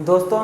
दोस्तों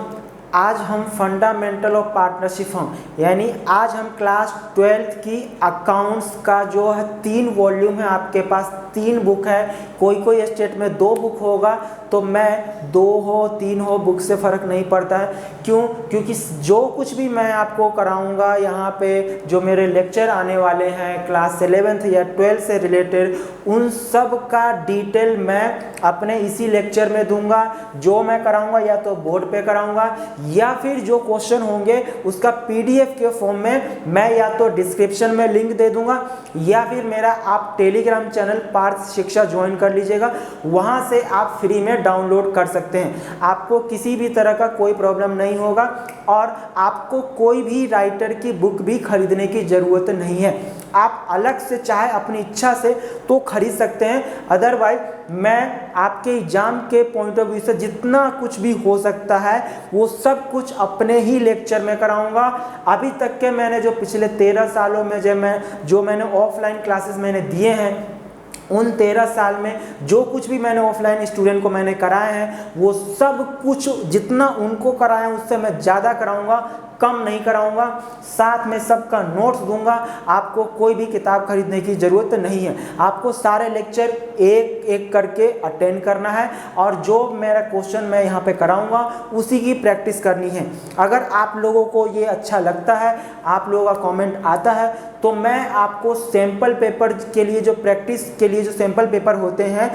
आज हम फंडामेंटल ऑफ पार्टनरशिप फर्म यानी आज हम क्लास 12th की अकाउंट्स का जो है 3 वॉल्यूम है, आपके पास 3 बुक है। कोई स्टेट में 2 बुक होगा तो मैं 2 हो 3 हो बुक से फ़र्क नहीं पड़ता है। क्यों? क्योंकि जो कुछ भी मैं आपको कराऊंगा यहाँ पे जो मेरे लेक्चर आने वाले हैं क्लास 11th या 12th से रिलेटेड, उन सब का डिटेल मैं अपने इसी लेक्चर में दूंगा। जो मैं कराऊंगा या तो बोर्ड पे कराऊंगा या फिर जो क्वेश्चन होंगे उसका पीडीएफ के फॉर्म में मैं या तो डिस्क्रिप्शन में लिंक दे दूंगा या फिर मेरा आप टेलीग्राम चैनल पार्थ शिक्षा ज्वाइन कर लीजिएगा, वहां से आप फ्री में डाउनलोड कर सकते हैं। आपको किसी भी तरह का कोई प्रॉब्लम नहीं होगा और आपको कोई भी राइटर की बुक भी खरीदने की ज़रूरत नहीं है। आप अलग से चाहे अपनी इच्छा से तो खरीद सकते हैं, अदरवाइज मैं आपके एग्जाम के पॉइंट ऑफ व्यू से जितना कुछ भी हो सकता है वो सब कुछ अपने ही लेक्चर में कराऊंगा। अभी तक के मैंने जो पिछले 13 सालों में जो मैंने ऑफलाइन क्लासेस मैंने दिए हैं, उन 13 साल में जो कुछ भी मैंने ऑफलाइन स्टूडेंट को मैंने कराए हैं वो सब कुछ जितना उनको कराया उससे मैं ज़्यादा कराऊंगा, कम नहीं कराऊंगा। साथ में सबका नोट्स दूंगा। आपको कोई भी किताब खरीदने की ज़रूरत नहीं है। आपको सारे लेक्चर एक एक करके अटेंड करना है और जो मेरा क्वेश्चन मैं यहाँ पे कराऊंगा उसी की प्रैक्टिस करनी है। अगर आप लोगों को ये अच्छा लगता है, आप लोगों का कमेंट आता है, तो मैं आपको सैम्पल पेपर के लिए जो प्रैक्टिस के लिए जो सैम्पल पेपर होते हैं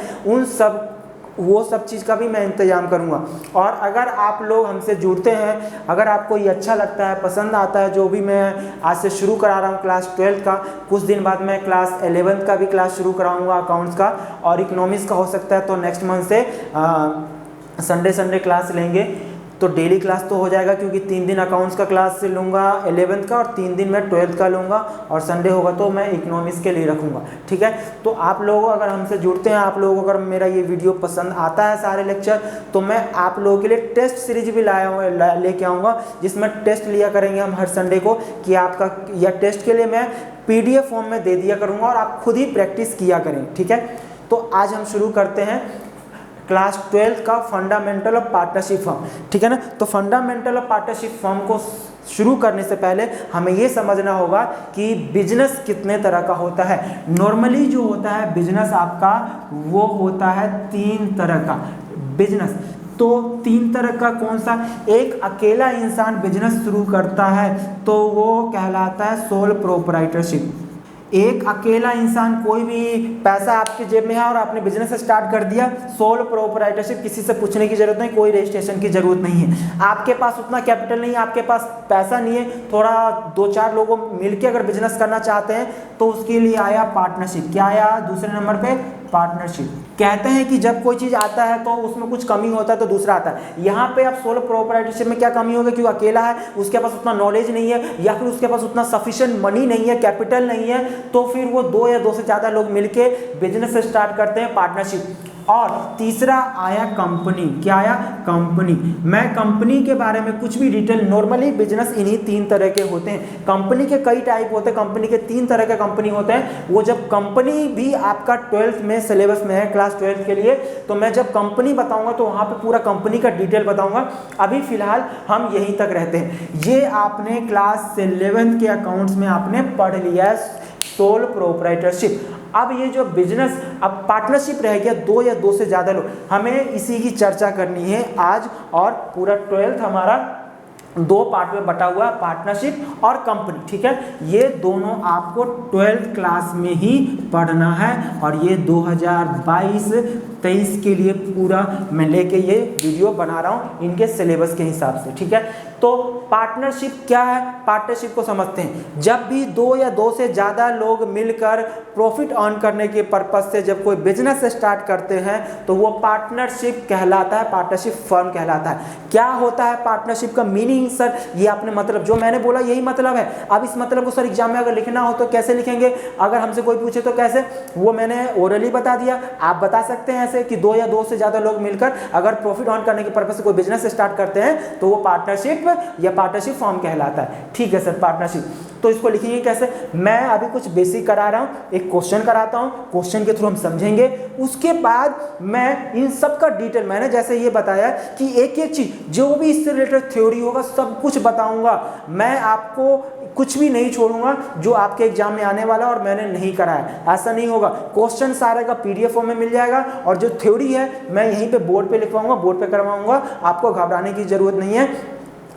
वो सब चीज़ का भी मैं इंतजाम करूंगा। और अगर आप लोग हमसे जुड़ते हैं, अगर आपको ये अच्छा लगता है, पसंद आता है, जो भी मैं आज से शुरू करा रहा हूँ क्लास 12 का, कुछ दिन बाद मैं क्लास 11 का भी क्लास शुरू कराऊंगा अकाउंट्स का, और इकोनॉमिक्स का हो सकता है तो नेक्स्ट मंथ से संडे क्लास लेंगे। तो डेली क्लास तो हो जाएगा क्योंकि 3 दिन अकाउंट्स का क्लास लूँगा 11th का और 3 दिन मैं 12th का लूँगा, और संडे होगा तो मैं इकोनॉमिक्स के लिए रखूँगा। ठीक है, तो आप लोग अगर हमसे जुड़ते हैं, आप लोगों को अगर मेरा ये वीडियो पसंद आता है सारे लेक्चर, तो मैं आप लोगों के लिए टेस्ट सीरीज भी लेके आऊँगा, जिसमें टेस्ट लिया करेंगे हम हर संडे को कि आपका या टेस्ट के लिए मैं PDF फॉर्म में दे दिया करूँगा और आप खुद ही प्रैक्टिस किया करें। ठीक है, तो आज हम शुरू करते हैं क्लास 12 का फंडामेंटल ऑफ पार्टनरशिप फर्म। ठीक है ना, तो फंडामेंटल ऑफ पार्टनरशिप फर्म को शुरू करने से पहले हमें ये समझना होगा कि बिजनेस कितने तरह का होता है। नॉर्मली जो होता है बिजनेस आपका वो होता है 3 तरह का बिजनेस। तो 3 तरह का कौन सा? एक अकेला इंसान बिजनेस शुरू करता है तो वो कहलाता है सोल प्रोप्राइटरशिप। एक अकेला इंसान, कोई भी पैसा आपके जेब में है और आपने बिजनेस स्टार्ट कर दिया, सोल प्रोप्राइटरशिप, किसी से पूछने की जरूरत नहीं, कोई रजिस्ट्रेशन की जरूरत नहीं है। आपके पास उतना कैपिटल नहीं है, आपके पास पैसा नहीं है, थोड़ा 2-4 लोगों मिलके अगर बिजनेस करना चाहते हैं तो उसके लिए आया पार्टनरशिप। क्या आया दूसरे नंबर पे? पार्टनरशिप। कहते हैं कि जब कोई चीज़ आता है तो उसमें कुछ कमी होता है तो दूसरा आता है। यहाँ पे अब सोलो प्रोप्राइटरशिप में क्या कमी होगी? क्योंकि अकेला है, उसके पास उतना नॉलेज नहीं है या फिर उसके पास उतना सफिशिएंट मनी नहीं है, कैपिटल नहीं है, तो फिर वो 2 या 2 से ज़्यादा लोग मिलके बिजनेस स्टार्ट करते हैं, पार्टनरशिप। और तीसरा आया कंपनी। क्या आया? कंपनी। मैं कंपनी के बारे में कुछ भी डिटेल, नॉर्मली बिजनेस इन्हीं 3 तरह के होते हैं। कंपनी के कई टाइप होते हैं, कंपनी के 3 तरह के कंपनी होते हैं। वो जब कंपनी भी आपका 12th में सिलेबस में है क्लास 12 के लिए, तो मैं जब कंपनी बताऊंगा तो वहाँ पे पूरा कंपनी का डिटेल बताऊंगा। अभी फिलहाल हम यहीं तक रहते हैं। ये आपने क्लास 11th के अकाउंट्स में आपने पढ़ लिया है सोल प्रोप्राइटरशिप। अब ये जो बिजनेस, अब पार्टनरशिप रह गया 2 या 2 से ज़्यादा लोग, हमें इसी की चर्चा करनी है आज। और पूरा 12th हमारा 2 पार्ट में बटा हुआ, पार्टनरशिप और कंपनी। ठीक है, ये दोनों आपको 12th क्लास में ही पढ़ना है और ये 2022-23 के लिए पूरा मैं लेके ये वीडियो बना रहा हूँ इनके सिलेबस के हिसाब से। ठीक है, तो पार्टनरशिप क्या है? पार्टनरशिप को समझते हैं। जब भी 2 या 2 से ज़्यादा लोग मिलकर प्रॉफिट अर्न करने के पर्पज से जब कोई बिजनेस स्टार्ट करते हैं तो वो पार्टनरशिप कहलाता है, पार्टनरशिप फर्म कहलाता है। क्या होता है पार्टनरशिप का मीनिंग? सर ये आपने मतलब जो मैंने बोला यही मतलब है। अब इस मतलब को सर एग्जाम में अगर लिखना हो तो कैसे लिखेंगे? अगर हमसे कोई पूछे तो कैसे? वो मैंने ओरली बता दिया, आप बता सकते हैं ऐसे कि 2 या 2 से ज़्यादा लोग मिलकर अगर प्रॉफिट अर्न करने के पर्पज से कोई बिजनेस स्टार्ट करते हैं तो वो पार्टनरशिप या पार्टनरशिप फॉर्म कहलाता है। ठीक है सर, पार्टनरशिप। तो इसको लिखेंगे कैसे, मैं अभी कुछ बेसिक करा रहा हूँ, एक क्वेश्चन कराता हूँ, क्वेश्चन के थ्रू हम समझेंगे, उसके बाद मैं इन सब का डिटेल, मैंने जैसे ये बताया कि एक एक चीज जो भी इससे रिलेटेड थ्योरी होगा सब कुछ बताऊंगा, मैं आपको कुछ भी नहीं छोड़ूंगा जो आपके एग्जाम में आने वाला और मैंने नहीं कराया, ऐसा नहीं होगा। क्वेश्चन सारे का पीडीएफ फॉर्म में मिल जाएगा और जो थ्योरी है मैं यहीं पे बोर्ड पे लिखवाऊंगा, बोर्ड पे करवाऊंगा, आपको घबराने की जरूरत नहीं है,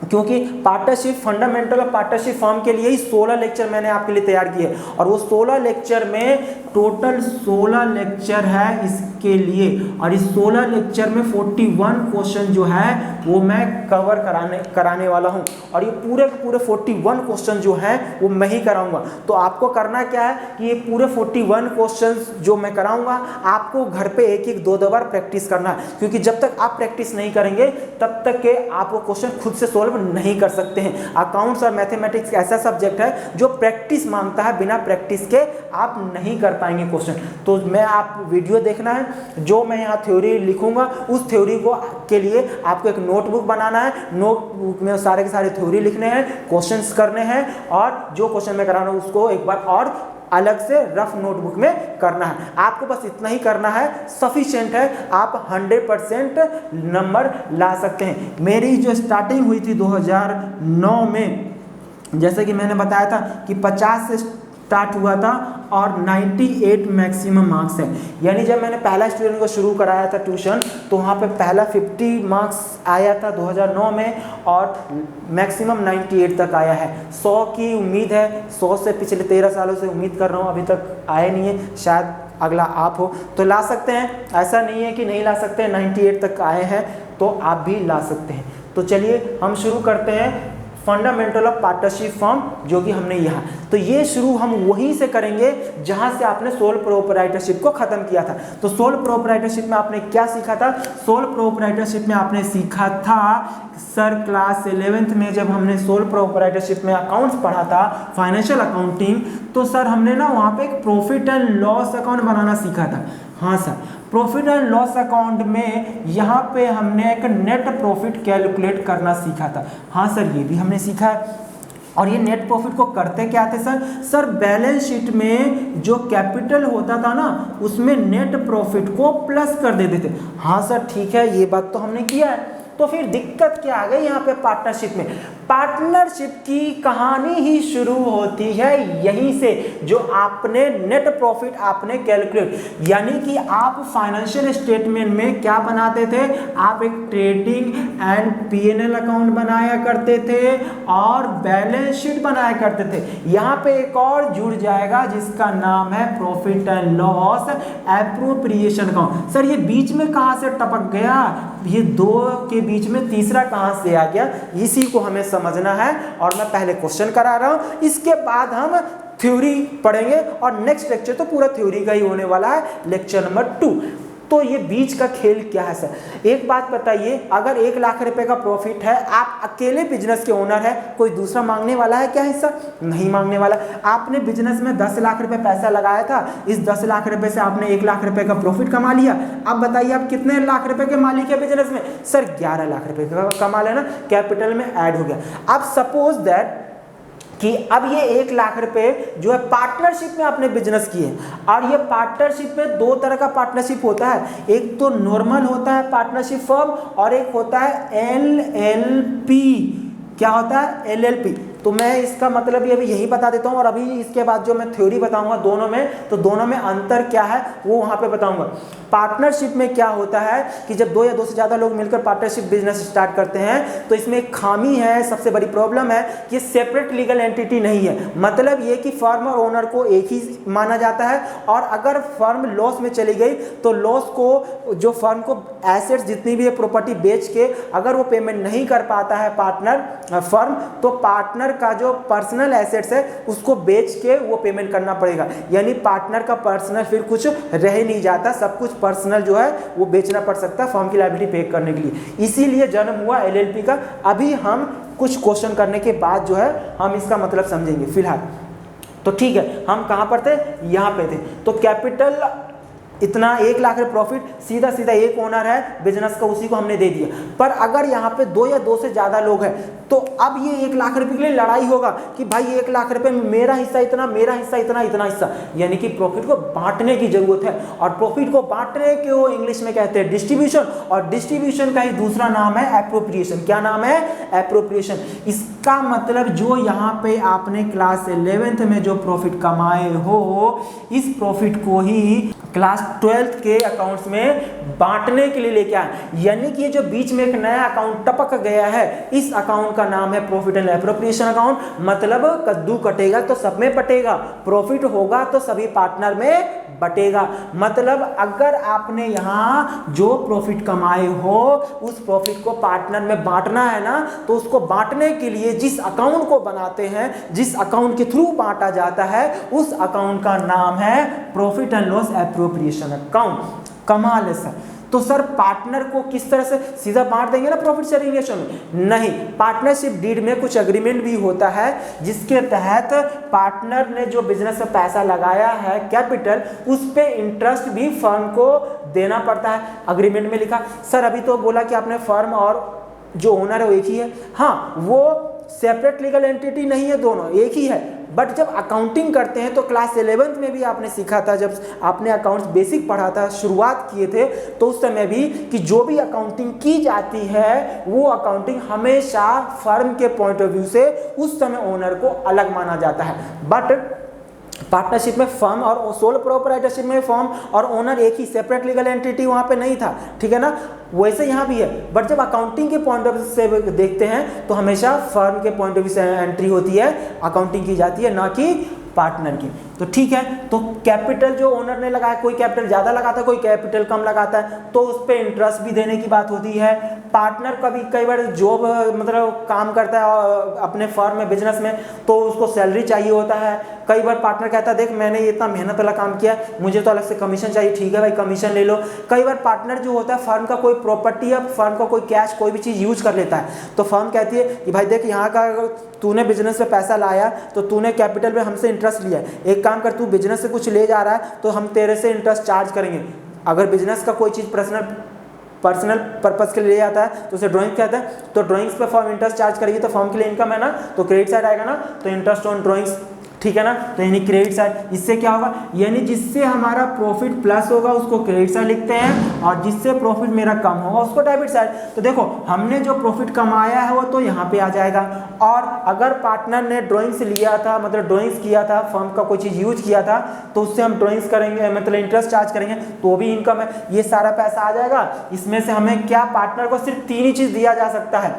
क्योंकि partnership fundamental of partnership firm के लिए ही 16 लेक्चर मैंने आपके लिए तैयार किए और वो 16 लेक्चर में टोटल 16 लेक्चर है इसके लिए, और इस 16 लेक्चर में 41 क्वेश्चन जो है वो मैं कवर कराने वाला हूं, और ये पूरे 41 क्वेश्चन जो हैं वो मैं ही कराऊंगा। तो आपको करना क्या है कि ये पूरे 41 क्वेश्चन जो मैं कराऊंगा आपको घर पे एक एक दो बार प्रैक्टिस करना है, क्योंकि जब तक आप प्रैक्टिस नहीं करेंगे तब तक के आप वो क्वेश्चन खुद से सोल्व नहीं कर सकते हैं। अकाउंट्स और मैथमेटिक्स ऐसा सब्जेक्ट है जो प्रैक्टिस मांगता है, बिना प्रैक्टिस के आप नहीं कर पाएंगे क्वेश्चन। तो मैं आप वीडियो देखना है, जो मैं यहाँ थ्योरी लिखूंगा उस थ्योरी को के लिए आपको एक नोटबुक बनाना है, नोटबुक में सारे के सारे थ्योरी लिखने हैं, क्वेश्चंस करने हैं, और जो क्वेश्चन मैं करा रहा हूँ उसको एक बार और अलग से रफ नोटबुक में करना है। आपको बस इतना ही करना है, सफिशिएंट है, आप 100% नंबर ला सकते हैं। मेरी जो स्टार्टिंग हुई थी 2009 में, जैसे कि मैंने बताया था कि 50 से स्टार्ट हुआ था और 98 मैक्सिमम मार्क्स है, यानी जब मैंने पहला स्टूडेंट को शुरू कराया था ट्यूशन तो वहाँ पे पहला 50 मार्क्स आया था 2009 में और मैक्सिमम 98 तक आया है। 100 की उम्मीद है, 100 से पिछले 13 सालों से उम्मीद कर रहा हूँ, अभी तक आया नहीं है, शायद अगला आप हो तो ला सकते हैं, ऐसा नहीं है कि नहीं ला सकते हैं, 98 तक आए हैं तो आप भी ला सकते हैं। तो चलिए हम शुरू करते हैं फंडामेंटल ऑफ पार्टनरशिप फर्म, जो कि हमने यहाँ, तो ये शुरू हम वहीं से करेंगे जहाँ से आपने सोल प्रोप्राइटरशिप को ख़त्म किया था। तो सोल प्रोप्राइटरशिप में आपने क्या सीखा था, सोल प्रोप्राइटरशिप में आपने सीखा था सर क्लास 11th में जब हमने सोल प्रोप्राइटरशिप में अकाउंट्स पढ़ा था, फाइनेंशियल अकाउंटिंग, तो सर हमने ना वहाँ पे एक प्रॉफिट एंड लॉस अकाउंट बनाना सीखा था। हाँ sir, profit and loss account में यहाँ पे हमने एक नेट प्रॉफिट कैलकुलेट करना सीखा था। हाँ सर, ये भी हमने सीखा है। और ये नेट प्रॉफिट को करते क्या थे सर? सर बैलेंस शीट में जो कैपिटल होता था ना उसमें नेट प्रॉफिट को प्लस कर देते थे। हाँ सर ठीक है, ये बात तो हमने किया है। तो फिर दिक्कत क्या आ गई यहाँ पे पार्टनरशिप में? पार्टनरशिप की कहानी ही शुरू होती है यहीं से, जो आपने नेट प्रॉफिट आपने कैलकुलेट, यानी कि आप फाइनेंशियल स्टेटमेंट में क्या बनाते थे, आप एक ट्रेडिंग एंड पीएनएल अकाउंट बनाया करते थे और बैलेंस शीट बनाया करते थे। यहाँ पे एक और जुड़ जाएगा जिसका नाम है profit and loss appropriation account. Sir ये बीच में कहाँ से टपक गया, ये दो के बीच में तीसरा कहाँ से आ गया, इसी को हमें समझना है। और मैं पहले क्वेश्चन करा रहा हूँ, इसके बाद हम थ्योरी पढ़ेंगे और नेक्स्ट लेक्चर तो पूरा थ्योरी का ही होने वाला है, लेक्चर नंबर 2। तो ये बीच का खेल क्या है सर? एक बात बताइए, अगर 1 लाख रुपए का प्रॉफिट है, आप अकेले बिजनेस के ओनर है, कोई दूसरा मांगने वाला है क्या हिस्सा? नहीं मांगने वाला। आपने बिजनेस में 10 लाख रुपए पैसा लगाया था, इस 10 लाख रुपए से आपने 1 लाख रुपए का प्रॉफिट कमा लिया। अब बताइए आप कितने लाख रुपए के मालिक है बिजनेस में? सर 11 लाख रुपए का कमा लेना, कैपिटल में ऐड हो गया। अब सपोज दैट कि अब ये 1 लाख रुपए जो है पार्टनरशिप में आपने बिजनेस किए, और ये पार्टनरशिप में 2 तरह का पार्टनरशिप होता है, एक तो नॉर्मल होता है पार्टनरशिप फर्म और एक होता है एलएलपी। क्या होता है? एलएलपी। तो मैं इसका मतलब ये अभी यही बता देता हूँ, और अभी इसके बाद जो मैं थ्योरी बताऊंगा दोनों में, तो दोनों में अंतर क्या है वो वहाँ पे बताऊंगा। पार्टनरशिप में क्या होता है कि जब 2 या 2 से ज़्यादा लोग मिलकर पार्टनरशिप बिजनेस स्टार्ट करते हैं तो इसमें एक खामी है, सबसे बड़ी प्रॉब्लम है कि सेपरेट लीगल एंटिटी नहीं है। मतलब ये कि फर्म और ओनर को एक ही माना जाता है, और अगर फर्म लॉस में चली गई तो लॉस को, जो फर्म को एसेट्स जितनी भी है प्रॉपर्टी बेच के अगर वो पेमेंट नहीं कर पाता है पार्टनर फर्म, तो पार्टनर का जो पर्सनल एसेट्स है उसको बेच के वो पेमेंट करना पड़ेगा। यानी पार्टनर का पर्सनल फिर कुछ रह ही नहीं जाता, सब कुछ पर्सनल जो है वो बेचना पड़ सकता है फर्म की लायबिलिटी पे करने के लिए। इसीलिए जन्म हुआ एलएलपी का। अभी हम कुछ क्वेश्चन करने के बाद जो है हम इसका मतलब समझेंगे। फिलहाल तो ठीक है, हम कहाँ पर थे? यहाँ पे थे। तो कैपिटल इतना 1 लाख रुपये प्रॉफिट सीधा सीधा एक ओनर है बिजनेस का, उसी को हमने दे दिया। पर अगर यहाँ पे 2 या 2 से ज़्यादा लोग हैं तो अब ये 1 लाख रुपये के लिए लड़ाई होगा कि भाई 1 लाख रुपये में मेरा हिस्सा इतना, मेरा हिस्सा इतना, इतना हिस्सा, यानी कि प्रॉफिट को बांटने की जरूरत है। और प्रॉफिट को बांटने के वो इंग्लिश में कहते हैं डिस्ट्रीब्यूशन, और डिस्ट्रीब्यूशन का ही दूसरा नाम है एप्रोप्रिएशन। क्या नाम है? एप्रोप्रिएशन। इसका मतलब जो यहाँ पे आपने क्लास 11th में जो प्रॉफिट कमाए हो, इस प्रॉफिट को ही क्लास 12th के अकाउंट्स में बांटने के लिए लेके आए। यानी कि ये जो बीच में एक नया अकाउंट टपक गया है, इस अकाउंट का नाम है प्रॉफिट एंड एप्रोप्रिएशन अकाउंट। मतलब कद्दू कटेगा तो सब में बटेगा, प्रॉफिट होगा तो सभी पार्टनर में बटेगा। मतलब अगर आपने यहाँ जो प्रॉफिट कमाए हो उस प्रॉफिट को पार्टनर में बांटना है ना, तो उसको बांटने के लिए जिस अकाउंट को बनाते हैं, जिस अकाउंट के थ्रू बांटा जाता है, उस अकाउंट का नाम है profit and loss appropriation account. कमाल है सर। तो सर पार्टनर को किस तरह से सीधा बांट देंगे ना प्रॉफिट शेयरिंग रेशियो में? नहीं, पार्टनरशिप डीड में कुछ एग्रीमेंट भी होता है जिसके तहत पार्टनर ने जो बिजनेस में पैसा लगाया है कैपिटल, उस पे इंटरेस्ट भी फर्म को देना पड़ता है। अग्रीमेंट में लिखा। सर अभी तो बोला कि आपने फर्म और जो ओनर है वो एक ही है। हाँ, वो सेपरेट लीगल एंटिटी नहीं है, दोनों एक ही है। बट जब अकाउंटिंग करते हैं तो क्लास 11th में भी आपने सीखा था, जब आपने अकाउंट्स बेसिक पढ़ा था, शुरुआत किए थे, तो उस समय भी कि जो भी अकाउंटिंग की जाती है वो अकाउंटिंग हमेशा फर्म के पॉइंट ऑफ व्यू से उस समय ओनर को अलग माना जाता है। बट पार्टनरशिप में फर्म और सोल प्रोप्राइटरशिप में फर्म और ओनर एक ही, सेपरेट लीगल एंटिटी वहाँ पे नहीं था, ठीक है ना? वैसे यहाँ भी है। बट जब अकाउंटिंग के पॉइंट ऑफ व्यू से देखते हैं तो हमेशा फर्म के पॉइंट ऑफ व्यू से एंट्री होती है, अकाउंटिंग की जाती है, ना कि पार्टनर की। तो ठीक है, तो कैपिटल जो ओनर ने लगाया, कोई कैपिटल ज़्यादा लगाता है, कोई कैपिटल कम लगाता है, तो उस पर इंटरेस्ट भी देने की बात होती है। पार्टनर कभी कई बार जॉब मतलब काम करता है अपने फर्म में, बिजनेस में, तो उसको सैलरी चाहिए होता है। कई बार पार्टनर कहता है देख मैंने ये इतना मेहनत वाला काम किया, मुझे तो अलग से कमीशन चाहिए। ठीक है भाई, कमीशन ले लो। कई बार पार्टनर जो होता है फर्म का कोई प्रॉपर्टी या फर्म का कोई कैश कोई भी चीज़ यूज कर लेता है, तो फर्म कहती है कि भाई देख यहाँ का तूने बिजनेस में पैसा लाया तो तूने कैपिटल में हमसे इंटरेस्ट लिया, एक काम कर, तू बिजनेस से कुछ ले जा रहा है तो हम तेरे से इंटरेस्ट चार्ज करेंगे। अगर बिजनेस का कोई चीज़ पर्सनल पर्पस के लिए आता है तो उसे ड्राइंग कहते हैं, तो ड्राइंग्स पे फर्म इंटरेस्ट चार्ज करेगी, तो फर्म के लिए इनकम है ना, तो क्रेडिट साइड आएगा ना, तो इंटरेस्ट ऑन ड्राइंग्स, ठीक है ना? तो यानी क्रेडिट साइड। इससे क्या होगा, यानी जिससे हमारा प्रॉफिट प्लस होगा उसको क्रेडिट साइड लिखते हैं, और जिससे प्रॉफिट मेरा कम होगा उसको डेबिट साइड। तो देखो हमने जो प्रॉफिट कमाया है वो तो यहाँ पे आ जाएगा, और अगर पार्टनर ने ड्राइंग्स लिया था, मतलब ड्राइंग्स किया था, फर्म का कोई चीज़ यूज किया था, तो उससे हम ड्राइंग्स करेंगे, मतलब इंटरेस्ट चार्ज करेंगे, तो भी इनकम है। ये सारा पैसा आ जाएगा। इसमें से हमें क्या, पार्टनर को सिर्फ 3 ही चीज़ दिया जा सकता है,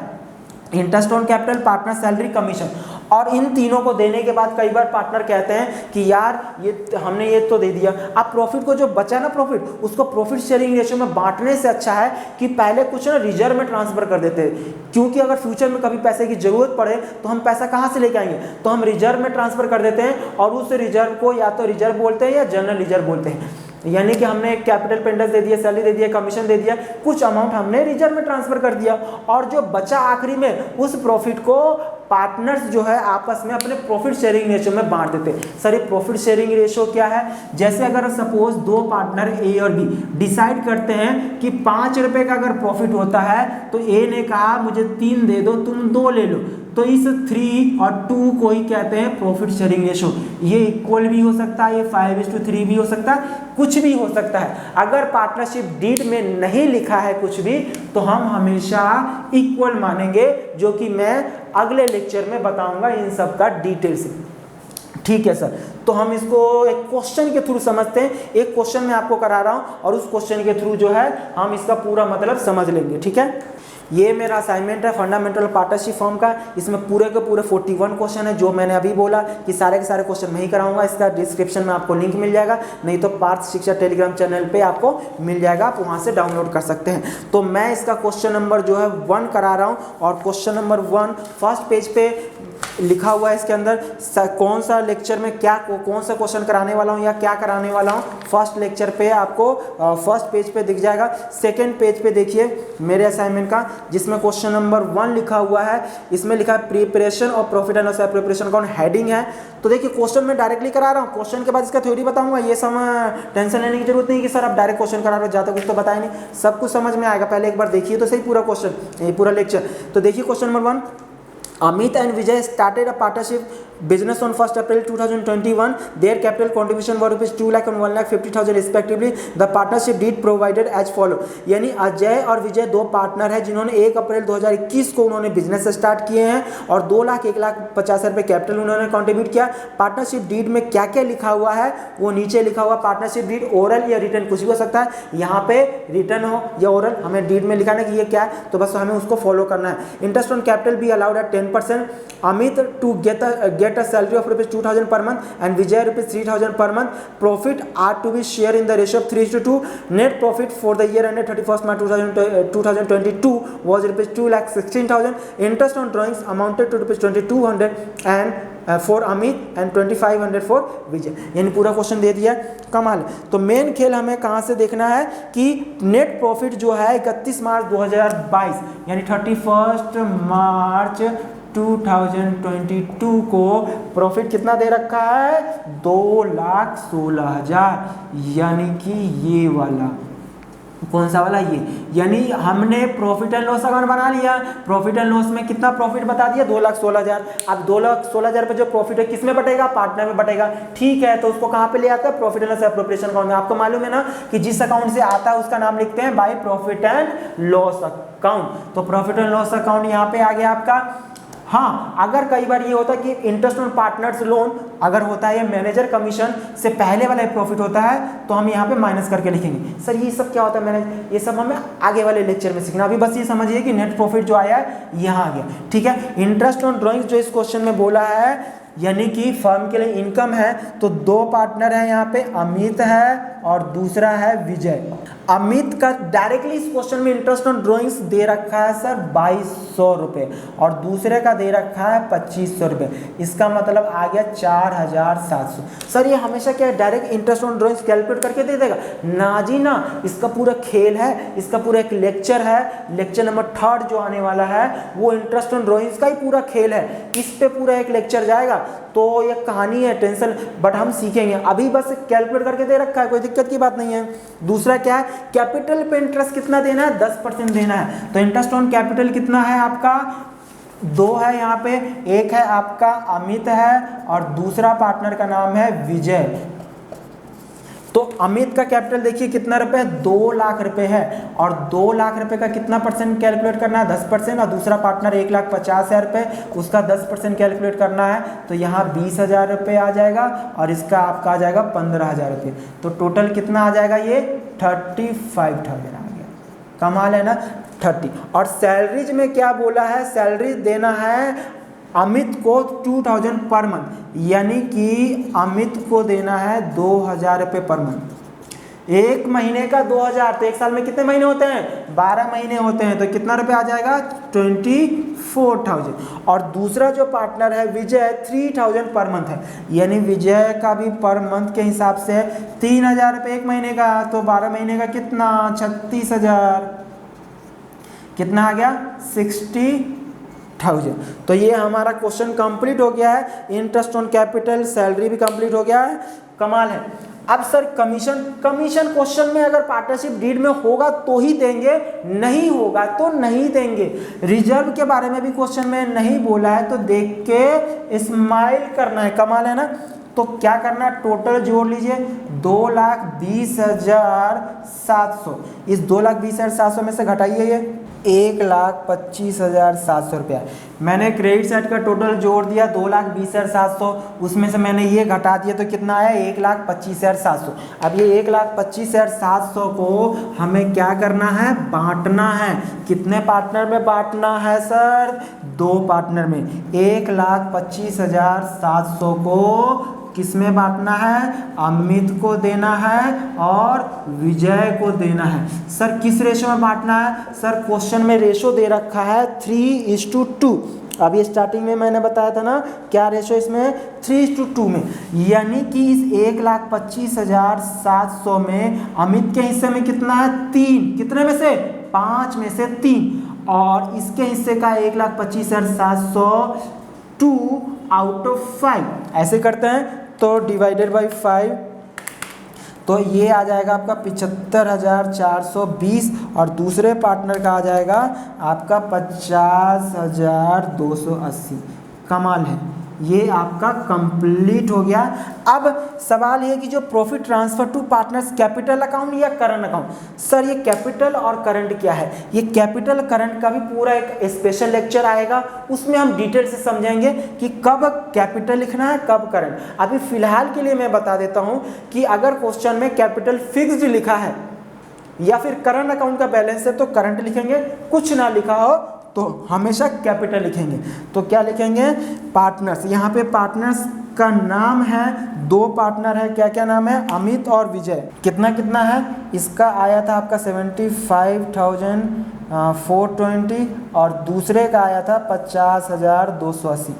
interest on capital, partner salary, commission. और इन तीनों को देने के बाद कई बार पार्टनर कहते हैं कि यार ये हमने ये तो दे दिया, अब प्रॉफिट को जो बचा ना प्रॉफिट, उसको प्रॉफिट शेयरिंग रेशियो में बांटने से अच्छा है कि पहले कुछ ना रिजर्व में ट्रांसफर कर देते हैं, क्योंकि अगर फ्यूचर में कभी पैसे की जरूरत पड़े तो हम पैसा कहाँ से लेके आएंगे, तो हम रिजर्व में ट्रांसफर कर देते हैं, और उस रिजर्व को या तो रिजर्व बोलते हैं या जनरल रिजर्व बोलते हैं। यानी कि हमने कैपिटल पे इंटरेस्ट दे दिया, सैलरी दे दिया, कमीशन दे दिया, कुछ अमाउंट हमने रिजर्व में ट्रांसफर कर दिया, और जो बचा आखिरी में उस प्रॉफिट को पार्टनर्स जो है आपस में अपने प्रॉफिट शेयरिंग रेशियो में बांट देते हैं। सर ये प्रॉफिट शेयरिंग रेशियो क्या है? जैसे अगर सपोज 2 पार्टनर ए और बी डिसाइड करते हैं कि 5 रुपए का अगर प्रॉफिट होता है, तो ए ने कहा मुझे 3 दे दो, तुम 2 ले लो, तो इस 3 और 2 को ही कहते हैं प्रॉफिट शेयरिंग रेशियो। ये इक्वल भी हो सकता है, ये 5:3 भी हो सकता है, कुछ भी हो सकता है। अगर पार्टनरशिप डीड में नहीं लिखा है कुछ भी, तो हम हमेशा इक्वल मानेंगे, जो कि मैं अगले लेक्चर में बताऊंगा इन सब का डिटेल से। ठीक है सर, तो हम इसको एक क्वेश्चन के थ्रू समझते हैं। एक क्वेश्चन मैं आपको करा रहा हूं, और उस क्वेश्चन के थ्रू जो है हम इसका पूरा मतलब समझ लेंगे। ठीक है, ये मेरा असाइनमेंट है फंडामेंटल पार्टनरशिप फॉर्म का। इसमें पूरे के पूरे 41 क्वेश्चन है, जो मैंने अभी बोला कि सारे के सारे क्वेश्चन मैं ही कराऊंगा। इसका डिस्क्रिप्शन में आपको लिंक मिल जाएगा, नहीं तो पार्थ शिक्षा टेलीग्राम चैनल पे आपको मिल जाएगा, आप वहाँ से डाउनलोड कर सकते हैं। तो मैं इसका क्वेश्चन नंबर जो है 1 करा रहा हूँ, और क्वेश्चन नंबर 1 फर्स्ट पेज पे लिखा हुआ है इसके अंदर कौन सा लेक्चर में क्या कौन सा क्वेश्चन कराने वाला हूँ या क्या कराने वाला हूँ। फर्स्ट लेक्चर पे आपको फर्स्ट पेज पे दिख जाएगा। सेकंड पेज पे देखिए मेरे असाइनमेंट का, जिसमें क्वेश्चन नंबर 1 लिखा हुआ है। इसमें लिखा है प्रिपरेशन और प्रॉफिट एंड लॉस। प्रिपरेशन कौन हेडिंग है। तो देखिए क्वेश्चन में डायरेक्टली करा रहा हूँ, क्वेश्चन के बाद इसका थ्योरी बताऊंगा। ये सब टेंशन लेने की जरूरत नहीं कि सर आप डायरेक्ट क्वेश्चन करा रहे हो, ज़्यादा कुछ तो बताया नहीं, सब कुछ समझ में आएगा। पहले एक बार देखिए तो सही पूरा क्वेश्चन, ये पूरा लेक्चर। तो देखिए question number 1, Amit and Vijay started a partnership business on 1st April 2021. Their capital contribution were rupees 2 lakh and 1,50,000 respectively. The partnership deed provided as follow. यानी अजय और विजय दो पार्टनर हैं जिन्होंने 1 अप्रैल 2021 को उन्होंने बिजनेस स्टार्ट किए हैं और 2,01,50,000 रुपये कैपिटल उन्होंने कंट्रीब्यूट किया। पार्टनरशिप डीड में क्या क्या लिखा हुआ है वो नीचे लिखा हुआ। पार्टनरशिप डीड ओरल या रिटर्न कुछ भी हो सकता है, यहाँ पे रिटर्न हो या ओरल, हमें डीड में लिखाना कि ये क्या है, तो बस हमें उसको फॉलो करना है। Interest on capital be allowed at 10%. Amit to get a salary of rupees 2,000 per month and Vijay rupees 3,000 per month. Profit are to be shared in the ratio of 3:2. Net profit for the year ended 31st March 2022 was rupees 2,16,000. Interest on drawings amounted to rupees 2,200 and for Amit and 2,500 for Vijay. यानी पूरा question दे दिया, कमाल। तो main खेल हमें कहाँ से देखना है कि नेट प्रॉफिट जो है 31 मार्च 2022 यानी 31 मार्च 2022 को प्रॉफिट कितना दे रखा है, 2,16,000, यानी कि ये वाला, कौन सा वाला, ये। यानी हमने प्रॉफिट एंड लॉस अकाउंट बना लिया। प्रॉफिट एंड लॉस में कितना प्रॉफिट बता दिया, 2,16,000। अब 2,16,000 पे जो प्रॉफिट है किस में बटेगा, पार्टनर में बटेगा। ठीक है, तो उसको कहाँ पे ले आता है, profit and loss appropriation account में। आपको मालूम है ना कि जिस अकाउंट से आता है उसका नाम लिखते हैं by profit and loss account. तो प्रॉफिट एंड लॉस अकाउंट यहाँ पे आ गया आपका। हाँ, अगर कई बार ये होता है कि इंटरेस्ट ऑन पार्टनर्स लोन अगर होता है या मैनेजर कमीशन से पहले वाला प्रॉफिट होता है तो हम यहाँ पे माइनस करके लिखेंगे। सर ये सब क्या होता है मैनेज, ये सब हमें आगे वाले लेक्चर में सीखना। अभी बस ये समझिए कि नेट प्रॉफिट जो आया है यहाँ आ गया। ठीक है, इंटरेस्ट ऑन ड्रॉइंग्स जो इस क्वेश्चन में बोला है यानी कि फर्म के लिए इनकम है, तो दो पार्टनर है यहाँ पे, अमित है और दूसरा है विजय। अमित का डायरेक्टली इस क्वेश्चन में इंटरेस्ट ऑन ड्रॉइंग्स दे रखा है सर 2,200 रुपये और दूसरे का दे रखा है 2,500 रुपये। इसका मतलब आ गया 4,700। सर ये हमेशा क्या है, direct interest on drawings calculate करके दे देगा ना जी ना। इसका पूरा खेल है, इसका पूरा एक लेक्चर है, लेक्चर नंबर 3 जो आने वाला है वो इंटरेस्ट ऑन ड्रॉइंग्स का ही पूरा खेल है। इस पे पूरा एक लेक्चर जाएगा, तो ये कहानी है, टेंशन, बट हम सीखेंगे। अभी बस कैलकुलेट करके दे रखा है, कोई दिक्कत की बात नहीं है। दूसरा क्या है, कैपिटल पे इंटरेस्ट कितना देना है, 10% देना है। तो इंटरेस्ट ऑन कैपिटल कितना है आपका, 2 है यहाँ पे, एक है आपका अमित है और दूसरा पार्टनर का नाम है विजय। तो अमित का कैपिटल देखिए कितना रुपए है, 2 लाख रुपए है और 2 लाख रुपए का कितना परसेंट कैलकुलेट करना है, 10%। और दूसरा पार्टनर 1,50,000 रुपए, उसका 10% कैलकुलेट करना है, तो यहाँ 20,000 रुपये आ जाएगा और इसका आपका आ जाएगा 15,000 रुपये। तो टोटल कितना आ जाएगा, ये 35,000 आ गया। कमाल है ना, 30। और सैलरीज में क्या बोला है, सैलरी देना है अमित को 2,000 पर मंथ, यानी कि अमित को देना है 2,000 रुपये पर मंथ। एक महीने का 2,000, तो एक साल में कितने महीने होते हैं, 12 महीने होते हैं, तो कितना रुपये आ जाएगा, 24,000। और दूसरा जो पार्टनर है विजय 3,000 पर मंथ है, यानी विजय का भी पर मंथ के हिसाब से 3,000 रुपये एक महीने का, तो 12 महीने का कितना, 36,000। कितना आ गया, 60,000। तो ये हमारा क्वेश्चन कंप्लीट हो गया है। इंटरेस्ट ऑन कैपिटल, सैलरी भी कंप्लीट हो गया है। कमाल है। अब सर कमीशन क्वेश्चन में अगर पार्टनरशिप डीड में होगा तो ही देंगे, नहीं होगा तो नहीं देंगे। रिजर्व के बारे में भी क्वेश्चन में नहीं बोला है, तो देख के स्माइल करना है। कमाल है ना। तो क्या करना है, टोटल जोड़ लीजिए, 2,20,700। इस 2,20,700 में से घटाइए ये 1,25,700 रुपया। मैंने क्रेडिट साइड का टोटल जोड़ दिया 2,20,700, उसमें से मैंने ये घटा दिया तो कितना आया, 1,25,700। अब ये 1,25,700 को हमें क्या करना है, बांटना है। कितने पार्टनर में बांटना है सर, 2 पार्टनर में। 1,25,700 को किस में बांटना है, अमित को देना है और विजय को देना है। सर किस रेशो में बांटना है, सर क्वेश्चन में रेशो दे रखा है 3:2। अभी स्टार्टिंग में मैंने बताया था ना क्या रेशो इसमें 3:2 में, यानी कि इस 1,25,700 में अमित के हिस्से में कितना है 3, कितने में से 5 में से 3, और इसके हिस्से का 1,25,700 2 आउट ऑफ 5 ऐसे करते हैं तो डिवाइडेड बाई 5 तो ये आ जाएगा आपका 75,420 और दूसरे पार्टनर का आ जाएगा आपका 50,280। कमाल है, ये आपका कंप्लीट हो गया। अब सवाल ये कि जो profit transfer to partners capital account या करंट अकाउंट, सर ये कैपिटल और करंट क्या है? ये कैपिटल करंट का भी पूरा एक स्पेशल लेक्चर आएगा, उसमें हम डिटेल से समझेंगे कि कब कैपिटल लिखना है कब करंट। अभी फिलहाल के लिए मैं बता देता हूं कि अगर क्वेश्चन में कैपिटल फिक्स्ड लिखा है या फिर करंट अकाउंट का बैलेंस है तो करंट लिखेंगे, कुछ ना लिखा हो तो हमेशा कैपिटल लिखेंगे। तो क्या लिखेंगे? पार्टनर्स। यहाँ पे पार्टनर्स का नाम है, 2 पार्टनर है, क्या क्या नाम है? अमित और विजय। कितना कितना है? इसका आया था आपका 75,420 और दूसरे का आया था 50,280।